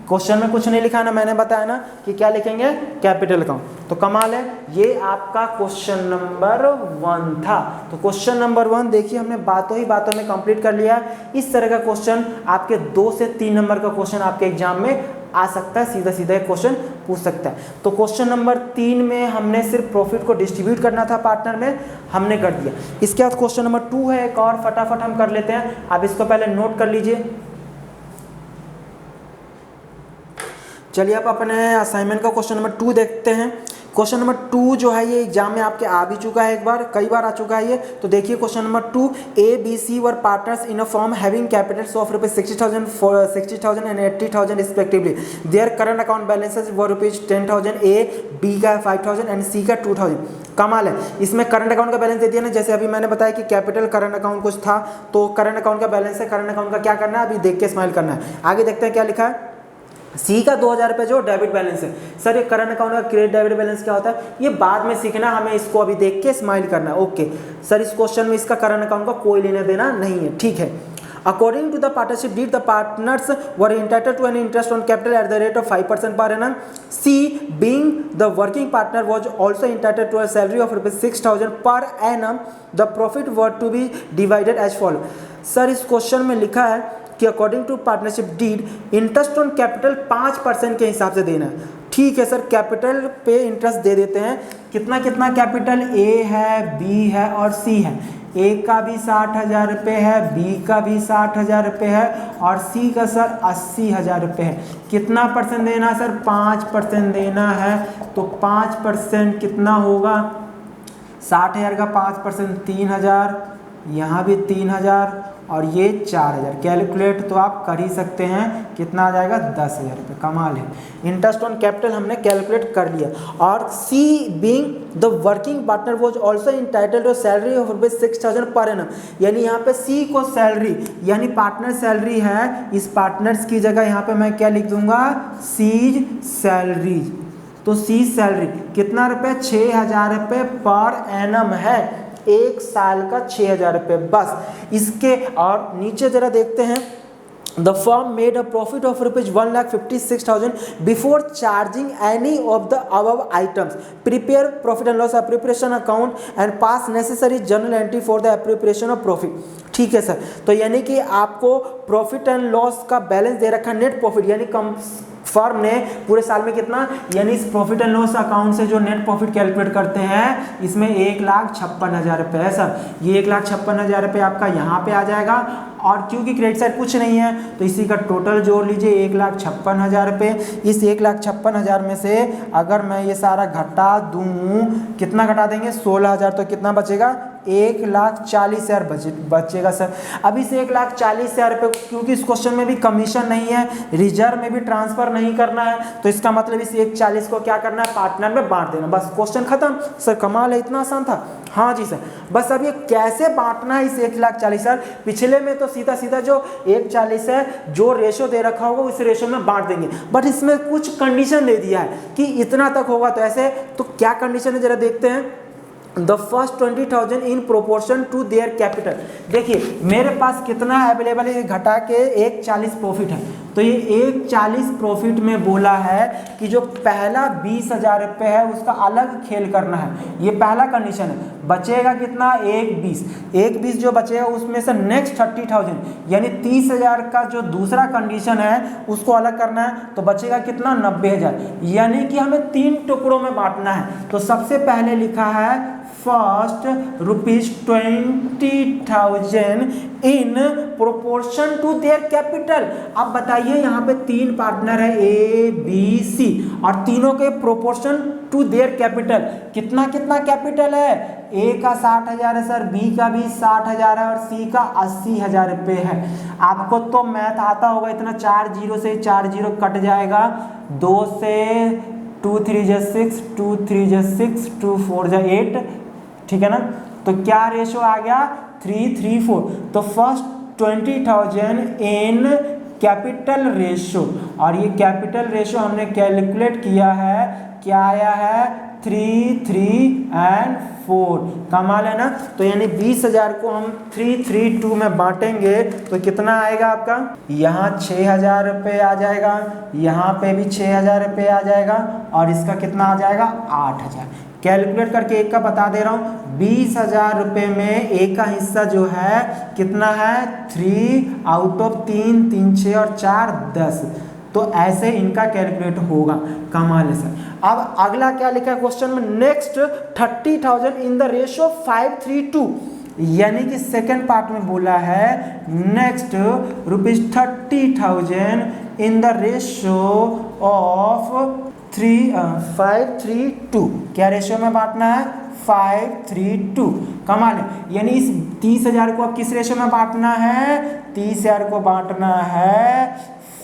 क्वेश्चन में कुछ नहीं लिखा ना, मैंने बताया ना कि क्या लिखेंगे? Capital account. तो कमाल है, ये आपका क्वेश्चन नंबर 1 था। तो क्वेश्चन नंबर 1 देखिए हमने बातों ही बातों में कंप्लीट कर लिया। इस तरह का क्वेश्चन आपके 2 से 3 नंबर का क्वेश्चन आपके एग्जाम में आ सकता है, सीधा सीधा एक क्वेश्चन पूछ सकता है। तो क्वेश्चन नंबर 3 में हमने सिर्फ प्रॉफिट को डिस्ट्रीब्यूट करना था पार्टनर में, हमने कर दिया। इसके बाद क्वेश्चन नंबर 2 है एक और, फटाफट हम कर लेते हैं। आप इसको पहले नोट कर लीजिए। चलिए आप अपने असाइनमेंट का क्वेश्चन नंबर 2 देखते हैं। क्वेश्चन नंबर 2 जो है ये एग्जाम में आपके आ भी चुका है, एक बार, कई बार आ चुका है ये। तो देखिए question number 2, A B C were partners in a firm having capitals of ₹60,000 and 80,000 respectively. Their current account balances were ₹10,000, A B का 5,000 एंड सी का 2,000। कमाल है, इसमें करंट अकाउंट का बैलेंस दे दिया ना, जैसे अभी मैंने बताया कि कैपिटल करंट अकाउंट कुछ था तो करंट अकाउंट का बैलेंस है, करंट अकाउंट का क्या करना है अभी देख के स्माइल करना है। आगे देखते हैं क्या लिखा है। सी का 2,000 रुपये जो डेबिट बैलेंस है। सर ये करंट अकाउंट का क्रेडिट डेबिट बैलेंस क्या होता है? ये बाद में सीखना, हमें इसको अभी देख के स्माइल करना है। ओके सर, इस क्वेश्चन में इसका करंट अकाउंट का कोई लेना देना नहीं है, ठीक है। According to the partnership deed, the partners were entitled to an interest on capital at the rate of 5% per annum. C, being the working partner, was also entitled to a salary of ₹6,000 per annum. The profit were to be divided as follows. Sir इस question में लिखा है कि according to partnership deed interest on capital 5% के हिसाब से देना है। ठीक है सर, कैपिटल पे इंटरेस्ट दे देते हैं। कितना कितना कैपिटल? ए है, बी है और सी है। ए का भी 60,000 रुपये है, बी का भी 60,000 रुपये है और सी का सर 80,000 रुपये है। कितना परसेंट देना है सर? 5% देना है। तो 5% कितना होगा? 60,000 का 5% 3,000, यहाँ भी 3,000 और ये 4,000। कैलकुलेट तो आप कर ही सकते हैं, कितना आ जाएगा? 10,000 रुपये। कमाल है, इंटरेस्ट ऑन कैपिटल हमने कैलकुलेट कर लिया। और she being the working partner was also entitled to salary of ₹6,000 per annum, यानी यहाँ पे सी को सैलरी यानी पार्टनर सैलरी है, इस पार्टनर्स की जगह यहाँ पे मैं क्या लिख दूंगा? C's salary. तो सी सैलरी कितना रुपये? 6,000 रुपये पर एनम है, 1 साल का 6,000 रुपये बस। इसके और नीचे जरा देखते हैं। The firm made a profit of ₹1,56,000 before charging any of the above items. Prepare profit and loss appropriation account and pass necessary journal entry for the appropriation of profit. ठीक है सर, तो यानी कि आपको प्रॉफिट एंड लॉस का balance दे रखा है, net profit यानी फर्म ने पूरे साल में कितना, यानी इस प्रॉफिट एंड लॉस अकाउंट से जो नेट प्रॉफिट कैलकुलेट करते हैं इसमें 1,56,000 रुपये है सर। ये 1,56,000 रुपये आपका यहाँ पे आ जाएगा और क्योंकि क्रेडिट साइड कुछ नहीं है तो इसी का टोटल जोड़ लीजिए 1,56,000 रुपये। इस 1,56,000 में से अगर मैं ये सारा घटा दूँ, कितना घटा देंगे? 16,000, तो कितना बचेगा? 1,40,000 बचेगा सर। अब इस 1,40,000 रुपये, क्योंकि इस क्वेश्चन में भी कमीशन नहीं है, रिजर्व में भी ट्रांसफर नहीं करना है, तो इसका मतलब इस 1,40,000 को क्या करना है? पार्टनर में बांट देना, बस क्वेश्चन खत्म। सर कमाल है, इतना आसान था? हाँ जी सर, बस अब ये कैसे बांटना है इस 1,40,000? पिछले में तो सीधा सीधा जो 1,40,000 है जो रेशो दे रखा होगा उस रेशो में बांट देंगे, बट इसमें कुछ कंडीशन दे दिया है कि इतना तक होगा। तो ऐसे तो क्या कंडीशन है जरा देखते हैं। The first 20,000 in proportion to their capital. देखिए मेरे पास कितना अवेलेबल है, घटा के 1,40,000 प्रॉफिट है तो ये 1,40 प्रॉफिट में बोला है कि जो पहला 20,000 रुपये है उसका अलग खेल करना है, ये पहला कंडीशन है। बचेगा कितना, 1,20 जो बचेगा उसमें से नेक्स्ट 30,000 यानी 30,000 का जो दूसरा कंडीशन है उसको अलग करना है, तो बचेगा कितना, 90,000, यानी कि हमें 3 टुकड़ों में बांटना है। तो सबसे पहले लिखा है first ₹20,000 in proportion to their capital. अब बताइए यहाँ पे 3 पार्टनर है A B C और तीनों के प्रोपोर्शन टू देयर कैपिटल, कितना कितना कैपिटल है, A का 60,000 है सर, B का भी 60,000 है और C का 80,000 रुपये है। आपको तो मैथ आता होगा इतना, 4 जीरो से 4 जीरो कट जाएगा, 2 से 2 3 जा 6, 2 3 जा 6, 2 4 जा 8, ठीक है ना। तो क्या रेशो आ गया, 3 3 4। तो फर्स्ट 20,000 इन कैपिटल रेशो, और ये कैपिटल रेशो हमने कैलकुलेट किया है, क्या आया है, 3 3 और 4। कमाल है ना। तो यानी 20,000 को हम 3 3 2 में बांटेंगे तो कितना आएगा आपका, यहाँ 6,000 रुपये आ जाएगा, यहाँ पे भी 6,000 रुपये आ जाएगा और इसका कितना आ जाएगा, 8,000। कैलकुलेट करके एक का बता दे रहा हूँ, 20,000 रुपये में एक का हिस्सा जो है कितना है, 3 आउट ऑफ 3, 3 6 और 4 10। तो ऐसे इनका कैलकुलेट होगा। कमाल है सर। अब अगला क्या लिखा है क्वेश्चन में, नेक्स्ट 30,000 इन द रेशियो 5:3:2, यानी कि सेकेंड पार्ट में बोला है next ₹30,000 in the ratio of 5:3:2। क्या रेशियो में बांटना है, 5:3:2। कमाल है। यानी इस 30,000 को अब किस रेशियो में बांटना है, 30,000 को बांटना है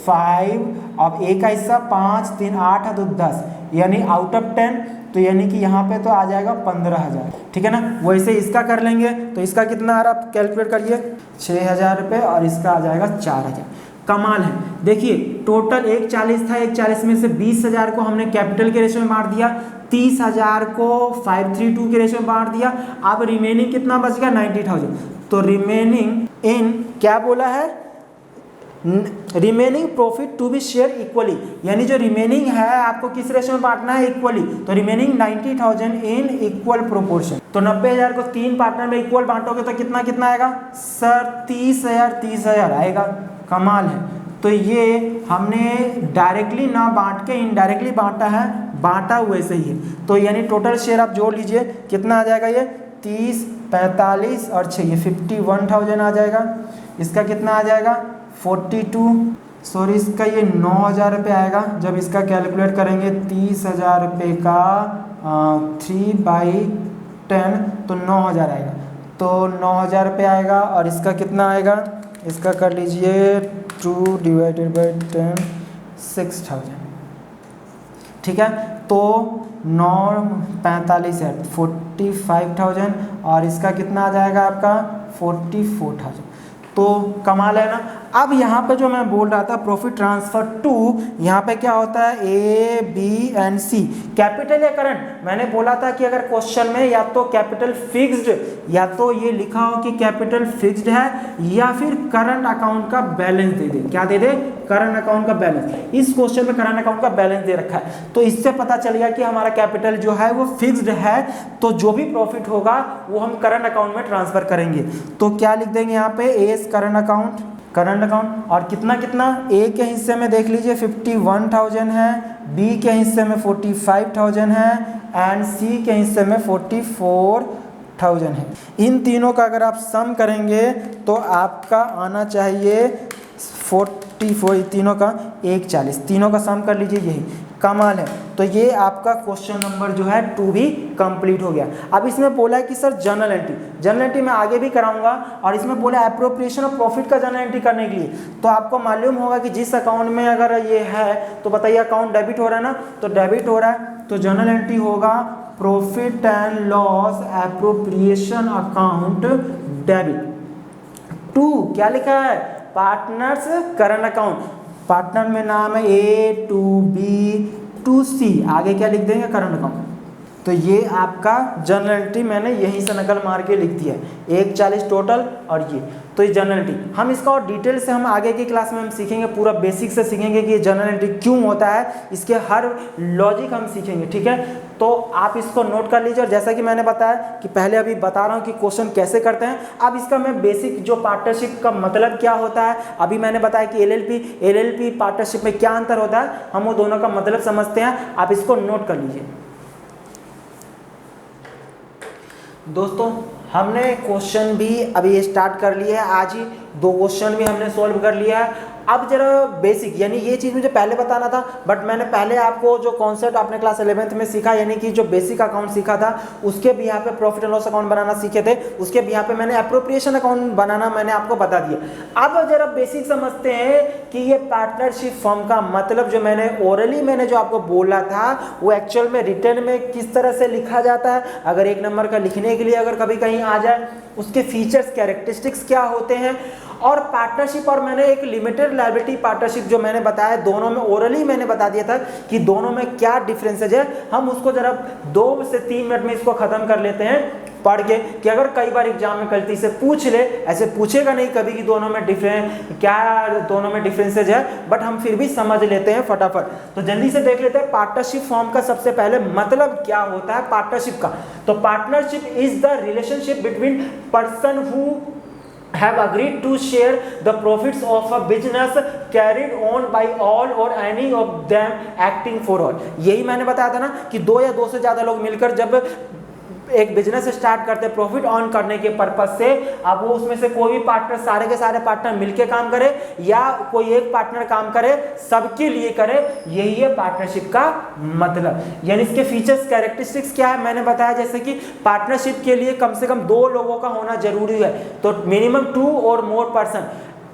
5, अब एक का हिस्सा 5 3 8 है तो 10, यानी आउट ऑफ 10, तो यानी कि यहाँ पे तो आ जाएगा 15,000, ठीक है ना। वैसे इसका कर लेंगे तो इसका कितना आ रहा, आप कैलकुलेट करिए, 6,000 रुपये और इसका आ जाएगा 4,000। कमाल है। देखिए टोटल 1,40 था, 1,40 में से 20,000 को हमने कैपिटल के रेशियो में बांट दिया, 30,000 को 5:3:2 के रेशियो में बांट दिया। अब रिमेनिंग कितना बच गया, 90,000। तो रिमेनिंग इन क्या बोला है, remaining profit to be share equally, यानी जो रिमेनिंग है आपको किस रेशियो में बांटना है, इक्वली। तो रिमेनिंग 90,000 इन इक्वल प्रोपोर्शन। तो 90,000 को 3 पार्टनर में इक्वल बांटोगे तो कितना कितना आएगा सर, 30,000 आएगा। कमाल है। तो ये हमने डायरेक्टली ना बांट के इनडायरेक्टली बांटा है, बांटा वैसे ही है। तो यानी टोटल शेयर आप जोड़ लीजिए, कितना आ जाएगा, ये 30 45 और 6 ये 51,000 आ जाएगा। इसका कितना आ जाएगा 42, सॉरी इसका ये 9,000 रुपये आएगा। जब इसका कैलकुलेट करेंगे 30,000 रुपये का 3/10 तो 9,000 आएगा। तो 9,000 रुपये आएगा और इसका कितना आएगा, इसका कर लीजिए 2/10 6,000, ठीक है। तो 9 45 है 45,000 और इसका कितना आ जाएगा आपका 44,000। तो कमाल है ना। अब यहाँ पे जो मैं बोल रहा था प्रॉफिट ट्रांसफर टू, यहाँ पे क्या होता है A B and C, capital या करंट। मैंने बोला था कि अगर क्वेश्चन में या तो कैपिटल फिक्स्ड, या तो ये लिखा हो कि कैपिटल फिक्स्ड है, या फिर करंट अकाउंट का बैलेंस दे दे। क्या दे दे, करंट अकाउंट का बैलेंस। इस क्वेश्चन में करंट अकाउंट का बैलेंस दे रखा है, तो इससे पता चल गया कि हमारा कैपिटल जो है वो फिक्स्ड है, तो जो भी प्रॉफिट होगा वो हम करंट अकाउंट में ट्रांसफर करेंगे। तो क्या लिख देंगे यहाँ पे, A करंट अकाउंट, और कितना कितना, A के हिस्से में देख लीजिए 51,000 है, B के हिस्से में 45,000 है एंड C के हिस्से में 44,000 है। इन तीनों का अगर आप सम करेंगे तो आपका आना चाहिए 44, तीनों का 1,40, तीनों का सम कर लीजिए, यही। कमाल है। तो ये आपका क्वेश्चन नंबर जो है 2 भी कंप्लीट हो गया। अब इसमें बोला है कि सर जर्नल एंट्री मैं आगे भी कराऊंगा, और इसमें बोला एप्रोप्रिएशन ऑफ प्रॉफिट का जर्नल एंट्री करने के लिए। तो आपको मालूम होगा कि जिस अकाउंट में अगर ये है तो बताइए अकाउंट डेबिट हो रहा है ना, तो डेबिट हो रहा है तो जर्नल एंट्री होगा profit and loss appropriation account debit to, क्या लिखा है, पार्टनर्स करंट अकाउंट। पार्टनर में नाम है A to B to C, आगे क्या लिख देंगे, करंट अकाउंट। तो ये आपका जनरल एंट्री मैंने यहीं से नकल मार के लिख दिया है, 140 टोटल और ये, तो ये जनरल एंट्री। हम इसका और डिटेल से हम आगे की क्लास में हम सीखेंगे, पूरा बेसिक से सीखेंगे कि ये जनरल एंट्री क्यों होता है, इसके हर लॉजिक हम सीखेंगे, ठीक है। तो आप इसको नोट कर लीजिए। और जैसा कि मैंने बताया कि पहले अभी बता रहा हूँ कि क्वेश्चन कैसे करते हैं। अब इसका मैं बेसिक जो पार्टनरशिप का मतलब क्या होता है, अभी मैंने बताया कि एलएलपी पार्टनरशिप में क्या अंतर होता है, हम वो दोनों का मतलब समझते हैं। आप इसको नोट कर लीजिए। दोस्तों हमने क्वेश्चन भी अभी स्टार्ट कर लिया है, आज ही 2 क्वेश्चन भी हमने सॉल्व कर लिया है। अब जरा बेसिक, यानी ये चीज़ मुझे पहले बताना था, बट मैंने पहले आपको जो कॉन्सेप्ट आपने क्लास 11th में सीखा, यानी कि जो बेसिक अकाउंट सीखा था, उसके भी यहाँ पे प्रॉफिट एंड लॉस अकाउंट बनाना सीखे थे, उसके भी यहाँ पे मैंने एप्रोप्रिएशन अकाउंट बनाना मैंने आपको बता दिया। अब जरा बेसिक समझते हैं कि ये पार्टनरशिप फर्म का मतलब जो मैंने ओरली मैंने जो आपको बोला था, वो एक्चुअल में रिटर्न में किस तरह से लिखा जाता है। अगर 1 नंबर का लिखने के लिए अगर कभी कहीं आ जाए, उसके फीचर्स कैरेक्टरिस्टिक्स क्या होते हैं। और पार्टनरशिप और मैंने एक लिमिटेड लायबिलिटी पार्टनरशिप जो मैंने बताया, दोनों में ओरली मैंने बता दिया था कि दोनों में क्या डिफरेंसेज है। हम उसको जरा 2 से 3 मिनट में इसको खत्म कर लेते हैं पढ़ के, कि अगर कई बार एग्जाम में गलती से पूछ ले, ऐसे पूछेगा नहीं कभी कि दोनों में दोनों में डिफरेंसेज है, बट हम फिर भी समझ लेते हैं फटाफट। तो जल्दी से देख लेते हैं पार्टनरशिप फॉर्म का सबसे पहले मतलब क्या होता है पार्टनरशिप का। तो partnership is the relationship between person who have agreed to share the profits of a business carried on by all or any of them acting for all। यही मैंने बताया था ना कि 2 या 2 से ज्यादा लोग मिलकर जब एक बिजनेस स्टार्ट करते हैं प्रॉफिट ऑन करने के पर्पज से, अब वो उसमें से कोई भी पार्टनर, सारे के सारे पार्टनर मिलके काम करे या कोई एक पार्टनर काम करे, सबके लिए करे, यही है पार्टनरशिप का मतलब। यानी इसके फीचर्स कैरेक्टरिस्टिक्स क्या है मैंने बताया, जैसे कि पार्टनरशिप के लिए कम से कम 2 लोगों का होना जरूरी है, तो मिनिमम 2 और मोर पर्सन।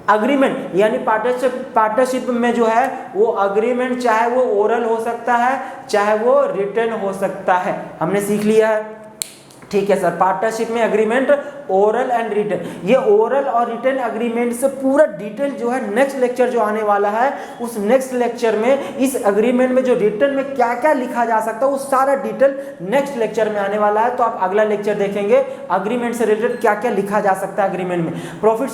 अग्रीमेंट, यानी पार्टनरशिप में जो है वो अग्रीमेंट चाहे वो ओरल हो सकता है चाहे वो रिटन हो सकता है, हमने सीख लिया है, ठीक है सर। पार्टनरशिप में अग्रीमेंट ओरल एंड रिटन, ये ओरल और रिटन अग्रीमेंट से पूरा डिटेल जो है नेक्स्ट लेक्चर जो आने वाला है, उस नेक्स्ट लेक्चर में इस अग्रीमेंट में जो रिटन में क्या क्या लिखा जा सकता है वो सारा डिटेल नेक्स्ट लेक्चर में आने वाला है। तो आप अगला लेक्चर देखेंगे अग्रीमेंट से रिलेटेड क्या क्या लिखा जा सकता है अग्रीमेंट में। प्रॉफिट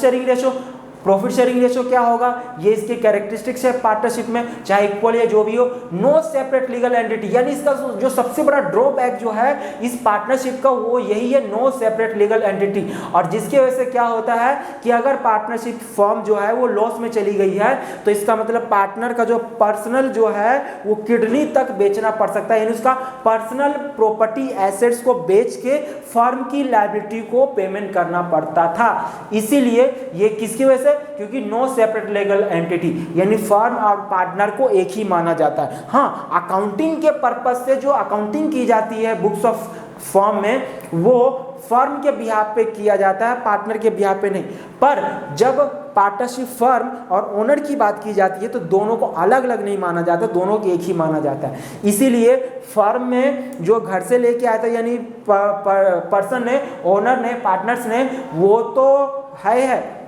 शेयरिंग रेशो क्या होगा, ये इसके कैरेक्टरिस्टिक्स है पार्टनरशिप में, चाहे इक्वल या जो भी हो। नो सेपरेट लीगल एंटिटी, यानी इसका जो सबसे बड़ा ड्रॉबैक जो है इस पार्टनरशिप का वो यही है, नो सेपरेट लीगल एंटिटी। और जिसकी वजह से क्या होता है कि अगर पार्टनरशिप फर्म जो है वो लॉस में चली गई है, तो इसका मतलब पार्टनर का जो पर्सनल जो है वो किडनी तक बेचना पड़ सकता है, यानी उसका पर्सनल प्रॉपर्टी एसेट्स को बेच के फर्म की लायबिलिटी को पेमेंट करना पड़ता था। इसीलिए ये किसकी वजह से, क्योंकि नो सेपरेट लीगल एंटिटी, यानी फर्म और पार्टनर को एक ही माना जाता है। हाँ, अकाउंटिंग के पर्पस से जो अकाउंटिंग की जाती है बुक्स ऑफ फर्म में, वो फर्म के बिहाफ पे किया जाता है, पार्टनर के बिहाफ पे नहीं। पर जब पार्टनरशिप फर्म और ओनर की बात की जाती है तो दोनों को अलग अलग नहीं माना जाता, दोनों को एक ही माना जाता है। इसीलिए फर्म में जो घर से लेके आया था, यानी पर्सन ने, ओनर ने, पार्टनर्स ने, वो तो है,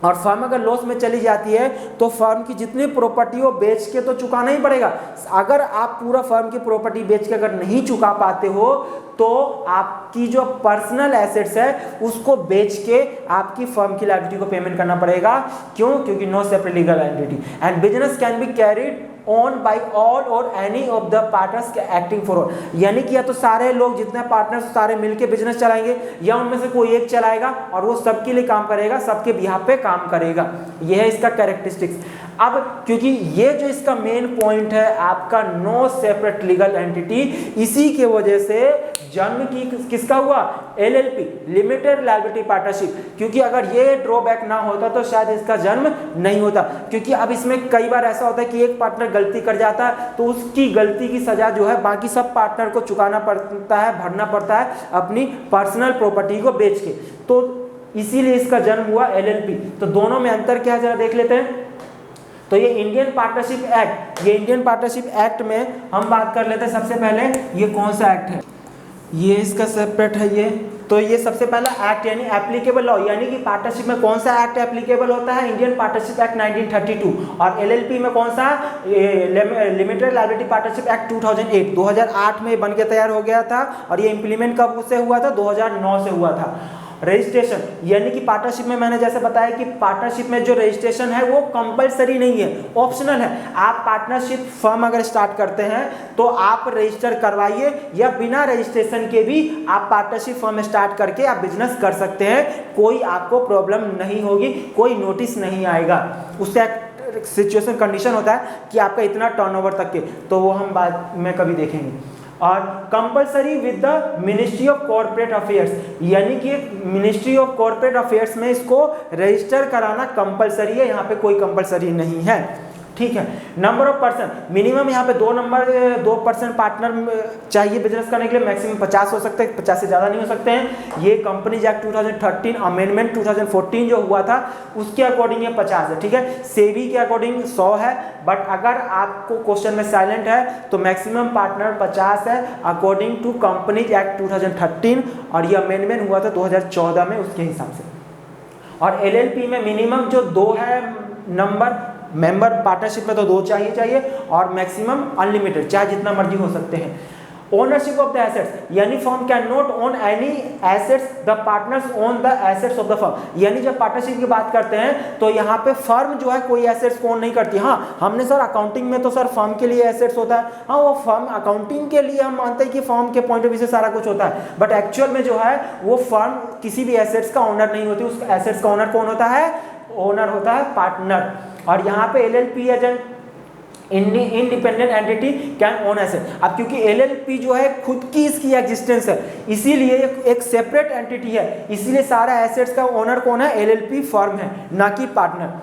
और फर्म अगर लॉस में चली जाती है तो फर्म की जितनी प्रॉपर्टी हो बेच के तो चुकाना ही पड़ेगा। अगर आप पूरा फर्म की प्रॉपर्टी बेच के अगर नहीं चुका पाते हो तो आपकी जो पर्सनल एसेट्स है उसको बेच के आपकी फर्म की लायबिलिटी को पेमेंट करना पड़ेगा। क्यों? क्योंकि no separate legal entity and business can be carried on by all or any of the partners acting for all, यानी कि या तो सारे लोग जितने पार्टनर्स सारे मिलके बिजनेस चलाएंगे या उनमें से कोई एक चलाएगा और वो सबके लिए काम करेगा, सबके बिहाफ पे काम करेगा। यह है इसका कैरेक्टरिस्टिक्स। अब क्योंकि ये जो इसका मेन पॉइंट है आपका नो सेपरेट लीगल एंटिटी, इसी के वजह से जन्म किसका हुआ, एलएलपी, लिमिटेड लायबिलिटी पार्टनरशिप। क्योंकि अगर ये ड्रॉबैक ना होता तो शायद इसका जन्म नहीं होता। क्योंकि अब इसमें कई बार ऐसा होता है कि एक पार्टनर गलती कर जाता है तो उसकी गलती की सजा जो है बाकी सब पार्टनर को चुकाना पड़ता है, भरना पड़ता है अपनी पर्सनल प्रॉपर्टी को बेच के। तो इसीलिए इसका जन्म हुआ एलएलपी। तो दोनों में अंतर क्या है जरा देख लेते हैं। तो ये इंडियन पार्टनरशिप एक्ट, ये इंडियन पार्टनरशिप एक्ट में हम बात कर लेते हैं। सबसे पहले ये कौन सा एक्ट है, ये इसका सेपरेट है ये, तो ये सबसे पहला एक्ट यानी एप्लीकेबल लॉ, यानी कि पार्टनरशिप में कौन सा एक्ट एप्लीकेबल होता है, इंडियन पार्टनरशिप एक्ट 1932, और एलएलपी में कौन सा, लिमिटेड लायबिलिटी पार्टनरशिप एक्ट 2008, 2008 में बन के तैयार हो गया था, और ये इंप्लीमेंट कब से हुआ था, 2009 से हुआ था। रजिस्ट्रेशन यानी कि पार्टनरशिप में मैंने जैसे बताया कि पार्टनरशिप में जो रजिस्ट्रेशन है वो कंपलसरी नहीं है, ऑप्शनल है। आप पार्टनरशिप फर्म अगर स्टार्ट करते हैं तो आप रजिस्टर करवाइए, या बिना रजिस्ट्रेशन के भी आप पार्टनरशिप फर्म स्टार्ट करके आप बिजनेस कर सकते हैं, कोई आपको प्रॉब्लम नहीं होगी, कोई नोटिस नहीं आएगा। उसका एक सिचुएशन कंडीशन होता है कि आपका इतना टर्नओवर तक के, तो वो हम बाद में कभी देखेंगे। और compulsory with the ministry of corporate affairs, यानी कि मिनिस्ट्री ऑफ कॉर्पोरेट अफेयर्स में इसको रजिस्टर कराना कंपलसरी है, यहाँ पे कोई कंपलसरी नहीं है, ठीक है। नंबर ऑफ पर्सन, मिनिमम यहाँ पे 2% पार्टनर चाहिए बिजनेस करने के लिए, मैक्सिमम 50 हो सकते हैं, 50 से ज़्यादा नहीं हो सकते हैं। ये कंपनीज एक्ट 2013 अमेंडमेंट 2014 जो हुआ था उसके अकॉर्डिंग ये 50 है, ठीक है। सेबी के अकॉर्डिंग 100 है, बट अगर आपको क्वेश्चन में साइलेंट है तो मैक्सिमम पार्टनर 50 है अकॉर्डिंग टू कंपनीज एक्ट 2013, और ये अमेंडमेंट हुआ था 2014 में उसके हिसाब से। और एलएलपी में मिनिमम जो 2 है नंबर मेंबर, पार्टनरशिप में तो 2 चाहिए, और मैक्सिमम अनलिमिटेड, चाहे जितना मर्जी हो सकते हैं। ओनरशिप ऑफ द एसेट्स, यानी firm can not own any assets, the partners own the assets of the firm. यानी जब पार्टनरशिप की बात करते हैं तो यहाँ पे फर्म जो है कोई एसेट्स को ओन नहीं करती। हाँ, हमने सर अकाउंटिंग में तो सर फर्म के लिए एसेट्स होता है, हाँ वो फर्म अकाउंटिंग के लिए हम मानते हैं कि फर्म के पॉइंट ऑफ व्यू से सारा कुछ होता है, बट एक्चुअल में जो है वो फर्म किसी भी एसेट्स का ओनर नहीं होती, उस एसेट्स का ओनर कौन होता है, ओनर होता है पार्टनर। और यहाँ पे LLP as an independent entity can own asset. अब क्योंकि एलएलपी जो है खुद की इसकी एग्जिस्टेंस है, इसीलिए एक सेपरेट एंटिटी है, इसीलिए सारा एसेट्स का ओनर कौन है, एलएलपी फर्म है, ना कि पार्टनर।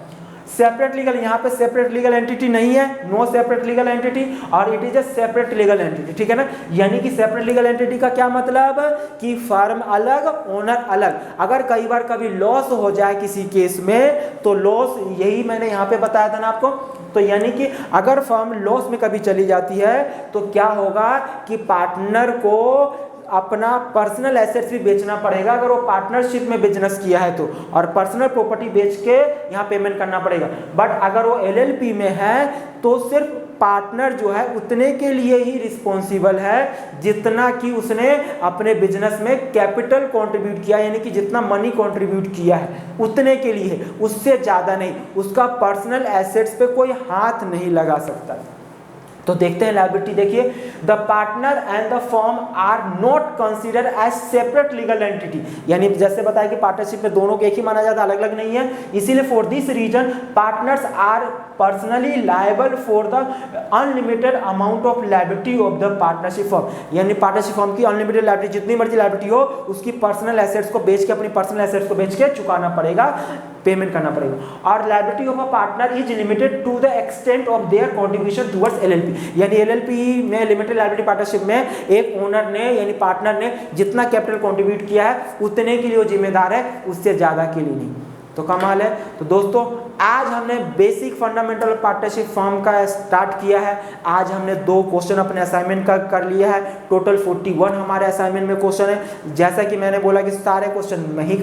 सेपरेट लीगल, यहाँ पे सेपरेट लीगल एंटिटी नहीं है, नो सेपरेट लीगल एंटिटी, और it is a separate legal entity, ठीक है ना। यानी कि सेपरेट लीगल एंटिटी का क्या मतलब कि फर्म अलग, ओनर अलग। अगर कई बार कभी लॉस हो जाए किसी केस में तो लॉस, यही मैंने यहाँ पे बताया था ना आपको, तो यानी कि अगर फर्म लॉस में कभी चली जाती है तो क्या होगा कि पार्टनर को अपना पर्सनल एसेट्स भी बेचना पड़ेगा अगर वो पार्टनरशिप में बिजनेस किया है तो, और पर्सनल प्रॉपर्टी बेच के यहाँ पेमेंट करना पड़ेगा। बट अगर वो एलएलपी में है तो सिर्फ पार्टनर जो है उतने के लिए ही रिस्पॉन्सिबल है जितना कि उसने अपने बिजनेस में कैपिटल कंट्रीब्यूट किया, यानी कि जितना मनी कंट्रीब्यूट किया है उतने के लिए, उससे ज़्यादा नहीं। उसका पर्सनल एसेट्स पे कोई हाथ नहीं लगा सकता। तो देखते हैं लायबिलिटी, देखिए the partner and the firm are not consider as separate legal entity, यानी जैसे बताया कि पार्टनरशिप में दोनों को एक ही माना जाता है, अलग अलग नहीं है। इसीलिए for this reason partners are personally liable for the unlimited amount of liability of the partnership firm, यानी पार्टनरशिप फर्म की अनलिमिटेड लायबिलिटी, जितनी मर्जी लायबिलिटी हो उसकी पर्सनल एसेट्स को बेच के, अपनी पर्सनल एसेट्स को बेच के चुकाना पड़ेगा, पेमेंट करना पड़ेगा। और liability of a partner is limited to the extent of their contribution towards LLP, यानी एलएलपी में, लिमिटेड लायबिलिटी पार्टनरशिप में एक ओनर ने यानी पार्टनर ने जितना कैपिटल कंट्रीब्यूट किया है उतने के लिए वो जिम्मेदार है, उससे ज़्यादा के लिए नहीं। तो कमाल है। तो दोस्तों आज हमने बेसिक फंडामेंटल पार्टनरशिप फर्म का स्टार्ट किया है। आज हमने 2 क्वेश्चन अपने असाइनमेंट का कर लिया है, टोटल 41 हमारे असाइनमेंट में क्वेश्चन है। जैसा कि मैंने बोला कि सारे क्वेश्चन मैं ही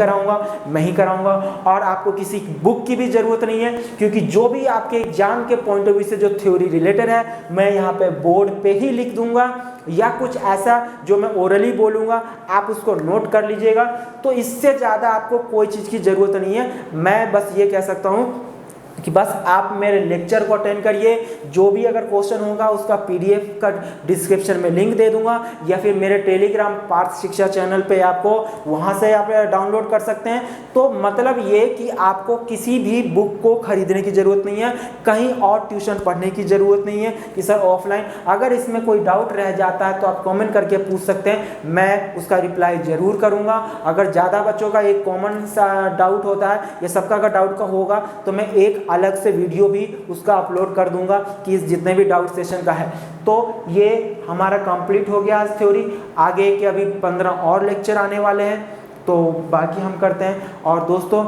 कराऊंगा और आपको किसी बुक की भी जरूरत नहीं है, क्योंकि जो भी आपके एग्जाम के पॉइंट ऑफ व्यू से जो थ्योरी रिलेटेड है मैं यहाँ पे बोर्ड पे ही लिख दूंगा, या कुछ ऐसा जो मैं ओरली बोलूँगा आप उसको नोट कर लीजिएगा। तो इससे ज़्यादा आपको कोई चीज़ की ज़रूरत नहीं है। मैं बस ये कह सकता हूँ कि बस आप मेरे लेक्चर को अटेंड करिए, जो भी अगर क्वेश्चन होगा उसका पीडीएफ का डिस्क्रिप्शन में लिंक दे दूंगा, या फिर मेरे टेलीग्राम पार्थ शिक्षा चैनल पे आपको वहाँ से आप डाउनलोड कर सकते हैं। तो मतलब ये कि आपको किसी भी बुक को खरीदने की ज़रूरत नहीं है, कहीं और ट्यूशन पढ़ने की ज़रूरत नहीं है कि सर ऑफलाइन। अगर इसमें कोई डाउट रह जाता है तो आप कॉमेंट करके पूछ सकते हैं, मैं उसका रिप्लाई ज़रूर करूँगा। अगर ज़्यादा बच्चों का एक कॉमन सा डाउट होता है, ये सबका अगर डाउट का होगा तो मैं एक अलग से वीडियो भी उसका अपलोड कर दूंगा कि जितने भी डाउट सेशन का है। तो ये हमारा कंप्लीट हो गया आज थ्योरी। आगे के अभी 15 और लेक्चर आने वाले हैं, तो बाकी हम करते हैं। और दोस्तों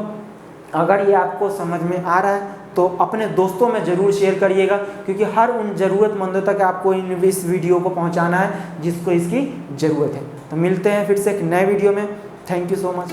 अगर ये आपको समझ में आ रहा है तो अपने दोस्तों में ज़रूर शेयर करिएगा, क्योंकि हर उन ज़रूरतमंदों तक आपको इस वीडियो को पहुंचाना है जिसको इसकी ज़रूरत है। तो मिलते हैं फिर से एक नए वीडियो में, थैंक यू सो मच।